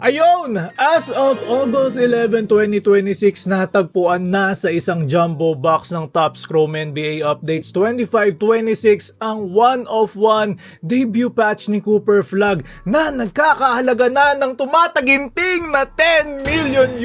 Ayun! As of August 11, 2026, natagpuan na sa isang jumbo box ng Topps Chrome NBA Updates 25-26 ang 1-of-1 debut patch ni Cooper Flagg na nagkakahalaga na ng tumataginting na $10 million.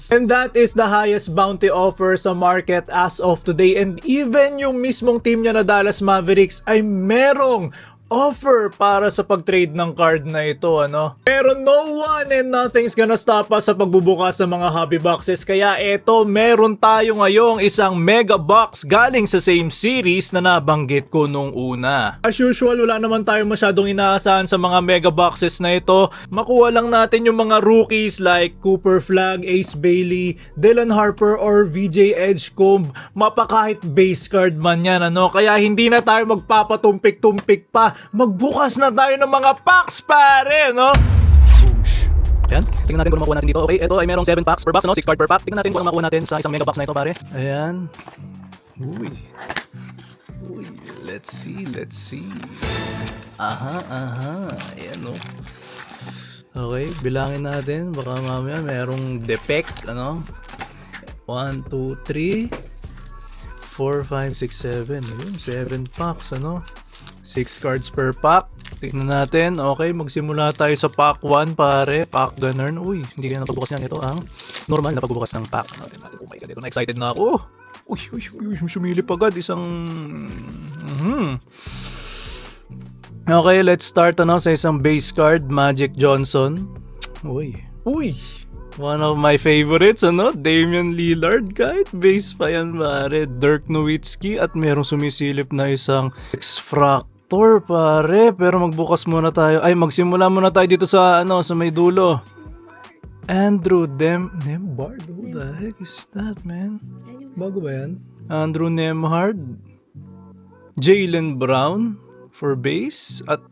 And that is the highest bounty offer sa market as of today. And even yung mismong team niya na Dallas Mavericks ay merong offer para sa pag-trade ng card na ito, ano? Pero no one and nothing's gonna stop us sa pagbubukas ng mga hobby boxes. Kaya eto, meron tayo ngayong isang mega box galing sa same series na nabanggit ko nung una. As usual, wala naman tayo masyadong inaasahan sa mga mega boxes na ito. Makuha lang natin yung mga rookies like Cooper Flagg, Ace Bailey, Dylan Harper, or VJ Edgecomb. Mapakahit base card man yan, ano? Kaya hindi na tayo magpapatumpik-tumpik pa. Magbukas na tayo ng mga packs, pare, no? Boosh. Yan. Tingnan natin kung makuha natin dito. Okay, ito ay merong 7 packs per box, no? 6 card per pack. Tingnan natin kung ano makuha natin sa isang mega box na ito, pare. Ayan. Uy. Uy. Let's see, let's see. Aha. Ayan, no? Okay, bilangin natin. Baka mamaya merong defect, ano? 1, 2, 3, 4, 5, 6, 7. Yun, 7 packs, ano? 6 cards per pack. Tignan natin. Okay, magsimula tayo sa pack 1, pare. Pack Gunner. Uy, hindi kaya napagbukas niyan. Ito ang normal na pagbubukas ng pack. Natin. Oh my god, ito na excited na ako. Uy, sumilip agad. Isang... Okay, let's start sa isang base card. Magic Johnson. Uy. One of my favorites, Damian Lillard. Kahit base pa yan, pare. Dirk Nowitzki. At merong sumisilip na isang X-Fractor, pare. Pero magbukas muna tayo. Ay, magsimula muna tayo dito sa, sa may dulo. Andrew Nembhard? Who the heck is that, man? Bago ba yan? Andrew Nembhard. Jaylen Brown for base. At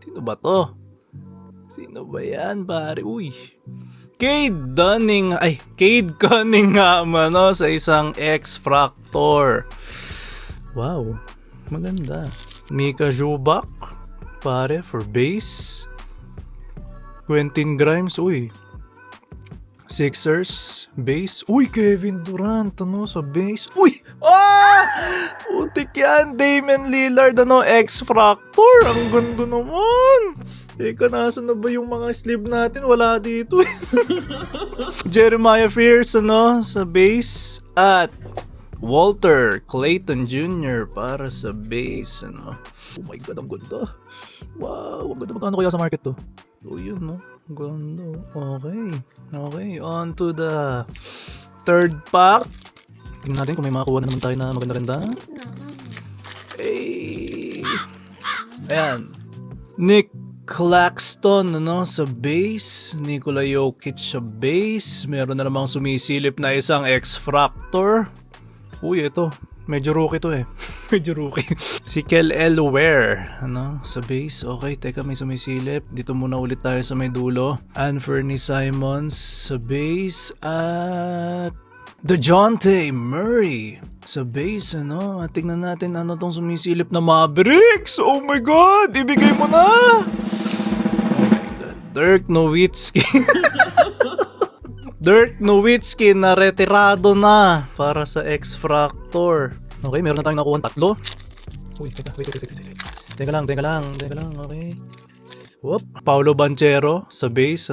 sino ba to? Sino ba yan, pare? Uy. Cade Cunningham, sa isang X-Fractor. Wow. Maganda. Mika Zubac, pare, for base. Quentin Grimes, uy. Sixers, base. Uy, Kevin Durant, sa base. Uy! Putik yan, Damian Lillard, X-Fractor. Ang ganda naman. Teka, nasa na ba yung mga sleeve natin? Wala dito. Jeremiah Fierce, sa base. At Walter Clayton Jr. para sa base, Oh my god, ang ganda. Wow, ang ganda. Magkano kaya sa market to? Yun, Ang ganda. Okay, on to the third pack. Tingnan natin kung may makakuha na naman tayo na maganda-ganda. Hey! Ayan. Nick Claxton, sa base. Nikola Jokic sa base. Meron na namang sumisilip na isang X-Fractor. Uy, ito. Medyo rookie to eh. Medyo rookie. Si Kel Elware, sa base. Okay, teka, may sumisilip. Dito muna ulit tayo sa may dulo. Anthony Simons sa base. At DeJounte Murray sa base, At tingnan natin tong sumisilip na Mavericks. Oh my god, ibigay mo na. Dirk Nowitzki. Dirk Nowitzki na retirado na para sa X-Fractor. Okay, meron na tayong nakuha 3. Uy, wait. Teka lang, okay. Whoop. Paolo Banchero sa base,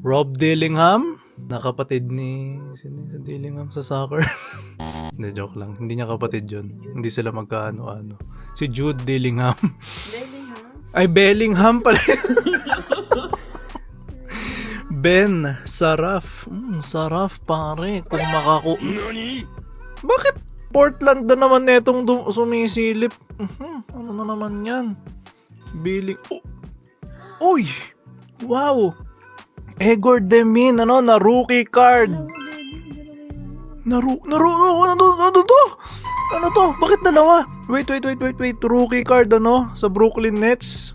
Rob Dillingham, nakapatid ni Dillingham sa soccer. Hindi, joke lang. Hindi niya kapatid yun. Hindi sila magkaano-ano. Si Jude Dillingham. Ay, Bellingham pala. Ben Saraf. Saraf, pare. Kung Bakit Portland na naman netong sumisilip? Ano na naman yan? Billy. Uy! Wow! Egor Demin, na rookie card. Ano to? Ano to? Bakit dalawa? Wait. Rookie card, sa Brooklyn Nets.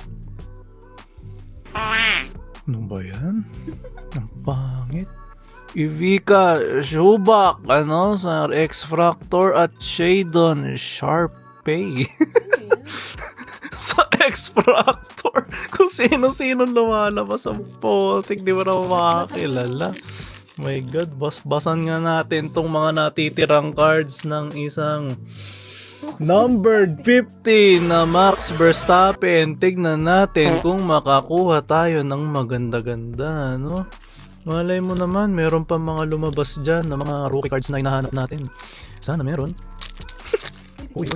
Ano ba yan? Ang pangit. Ivica Zubac, sa X-Fractor at Shadon Sharpe. Sa X-Fractor. Kung Kung sino-sino lumalabas ang potik, di mo na makakilala. My God, basan nga natin tong mga natitirang cards ng isang numbered 50 na Max Verstappen. Tignan natin kung makakuha tayo ng maganda-ganda, no? Malay mo naman, meron pa mga lumabas dyan na mga rookie cards na hinahanap natin. Sana meron. Uy.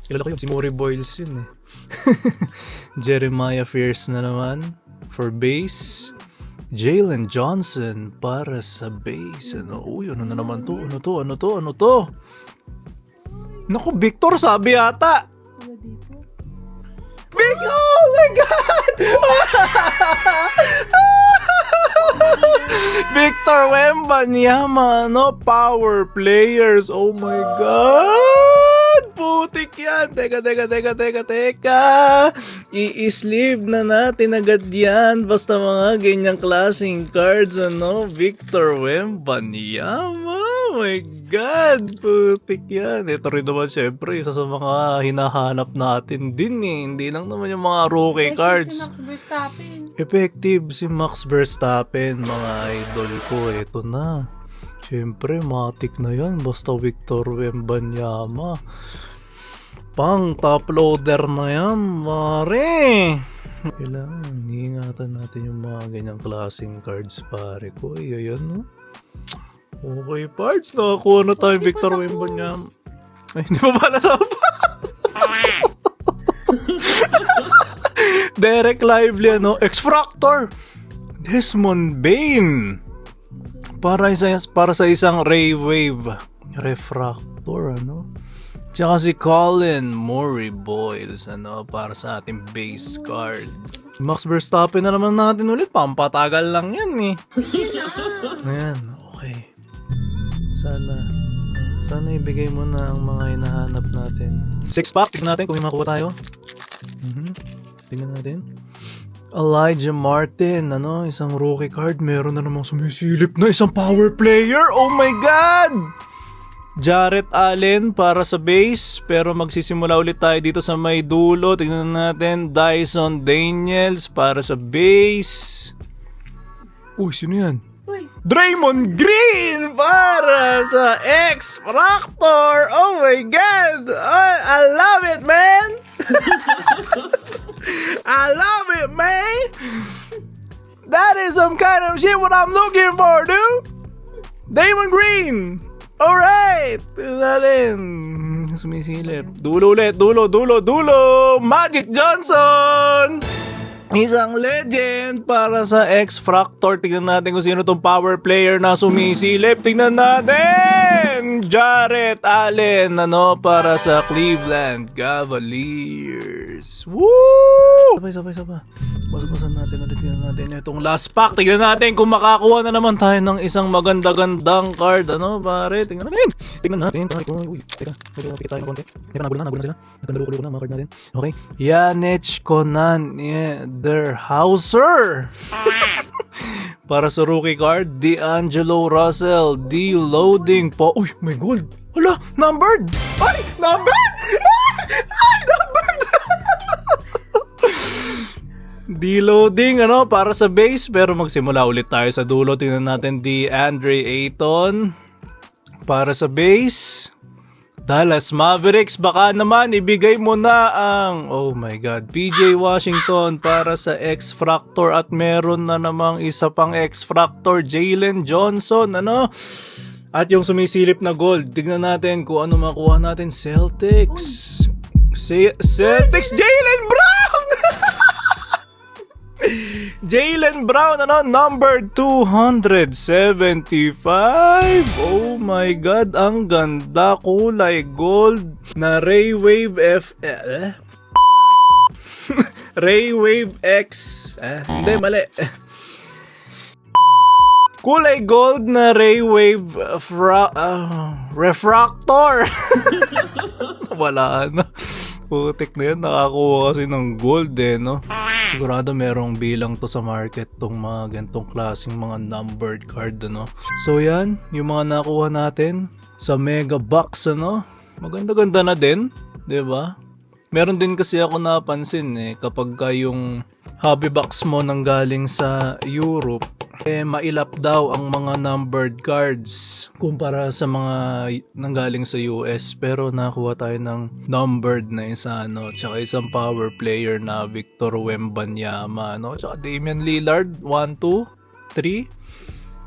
Kilala ko yun, si Maury Boyles yun eh. Jeremiah Fierce na naman for base. Jalen Johnson para sa base. Uy, ano na naman to? Ano to? Naku, Victor sabi yata. Victor! Oh my God! Victor Wembanyama, no? Power players. Oh my God! Putik yan. Teka. I-sleeve na natin agad yan. Basta mga ganyang klaseng cards, ano? Victor Wembanyama. Oh my God! Putik yan. Ito rin naman syempre, isa sa mga hinahanap natin din eh. Hindi lang naman yung mga rookie cards. Si Max Verstappen. Effective si Max Verstappen, mga idol ko. Ito na. Siyempre, matik na yan. Basta Victor Wembanyama. Pang top loader na yan, mare. Kailangan, iingatan natin yung mga ganyang klaseng cards, pare ko. Ayan, no? Okay, parts. Nakakuha na tayo Victor Wembanyama. Ay, hindi pa pala tapos. Derek Lively, ano? X-Fractor. Desmond Bain. Para sa isang ray wave refractor, ano? Tsaka si Colin Maury Boyles, ano? Para sa ating base card. Max Verstappen na naman natin ulit. Pampatagal lang yan eh. Ayan, okay. Sana ibigay mo na ang mga hinahanap natin. 6-pack, tignan natin kung may makuha tayo. Tignan natin. Elijah Martin, ano, isang rookie card. Meron na namang sumisilip na isang power player. Oh my God! Jarrett Allen para sa base, pero magsisimula ulit tayo dito sa may dulo. Tignan natin. Dyson Daniels para sa base. Uy, sino yan? Draymond Green para sa X-Fractor. Oh my God! I love it, man! I love it, man! That is some kind of shit what I'm looking for, dude! Draymond Green! Alright! Tignan natin. Sumisilip. Dulo ulit. Dulo! Magic Johnson! Isang legend para sa X-Fractor. Tingnan natin kung sino tong power player na sumisilip. Tingnan natin! Jarrett Allen, ano, para sa Cleveland Cavaliers. Woo! Sabay. Basabasan natin ulit. Tingnan natin itong last pack. Tingnan natin kung makakuha na naman tayo ng isang maganda-gandang card. Ano, pare? Tingnan natin. Uy, teka. Makikita tayo ng konti. Teka, nagulan na sila. Nagkandaluko na mga card natin. Okay. Yanich Conan. Hauser. Para sa rookie card, D'Angelo Russell, D-loading po. Uy, may gold. Hala, numbered. Ay, numbered. D-loading, ano, para sa base. Pero magsimula ulit tayo sa dulo. Tingnan natin DeAndre Ayton para sa base. Dallas Mavericks, baka naman ibigay mo na ang, oh my God, PJ Washington para sa X-Fractor. At meron na namang isa pang X-Fractor, Jalen Johnson, ano? At yung sumisilip na gold, tignan natin kung ano makuha natin. Celtics. Celtics, Jaylen Brown! Jaylen Brown, ano, number 275. Oh my God, ang ganda, kulay gold na Ray Wave Ray Wave X. Hindi, mali. Kulay gold na Ray Wave refractor. Wala na. Putik na yan, nakakuha kasi ng gold eh, no? Sigurado merong bilang to sa market tong mga gantong klaseng mga numbered card, ano? So yan, yung mga nakuha natin sa mega box, ano? Maganda-ganda na din, 'di ba? Meron din kasi ako napansin eh, kapag yung hobby box mo nang galing sa Europe, mailap daw ang mga numbered cards kumpara sa mga nanggaling sa US. Pero nakuha tayo ng numbered na isa, tsaka isang power player na Victor Wembanyama, tsaka Damian Lillard, 1, 2, 3,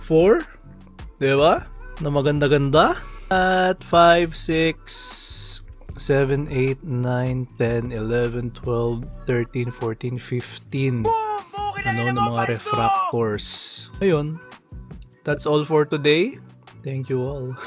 4, diba? Na maganda-ganda. At 5, 6, 7, 8, 9, 10, 11, 12, 13, 14, 15 ng mga refractors. Ayun, that's all for today. Thank you all.